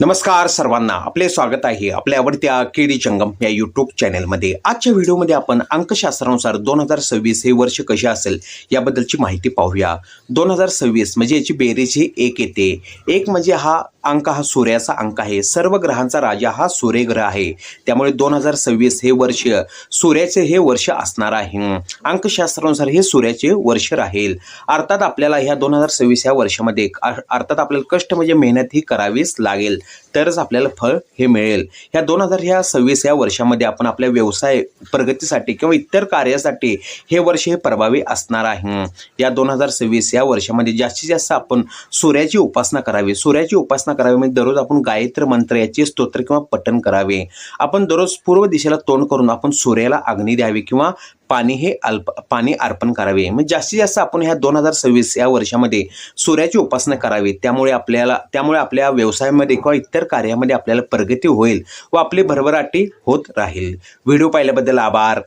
नमस्कार सर्वांना, आपले स्वागत आहे आपल्या आवडत्या केडी जंगम या यूट्यूब चॅनलमध्ये। आजच्या व्हिडिओमध्ये आपण अंकशास्त्रानुसार 2026 हे वर्ष कसे असेल याबद्दलची माहिती पाहूया। 2026 म्हणजे याची बेरीज ही 1 येते। 1 म्हणजे हा अंक हा सूर्याचा अंक आहे। सर्व ग्रहांचा राजा हा सूर्य ग्रह आहे, त्यामुळे 2026 हे वर्ष सूर्याचे हे वर्ष असणार आहे। अंकशास्त्रानुसार हे सूर्याचे वर्ष राहील। अर्थात आपल्याला ह्या 2026 या वर्षामध्ये अर्थात आपल्याला कष्ट म्हणजे मेहनत ही करावीच लागेल, तरच आपल्याला फळ हे मिळेल। ह्या 2026 या वर्षामध्ये आपण आपल्या व्यवसाय प्रगतीसाठी किंवा इतर कार्यासाठी हे वर्ष हे प्रभावी असणार आहे। या 2026 या वर्षामध्ये जास्तीत जास्त आपण सूर्याची उपासना करावी। सूर्याची उपासना करावी म्हणजे दररोज आपण गायत्री मंत्र याचे स्तोत्र किंवा पठण करावे। आपण दररोज पूर्व दिशेला तोंड करून आपण सूर्याला अग्नी द्यावी किंवा पाणी अर्पण करावे। म्हणजे जास्तीत जास्त आपण ह्या 2026 या वर्षामध्ये सूर्याची उपासना करावी। त्यामुळे आपल्या व्यवसायामध्ये किंवा इतर कार्यामध्ये आपल्याला प्रगती होईल व आपली भरभराटी होत राहील। व्हिडिओ पाहिल्याबद्दल आभार।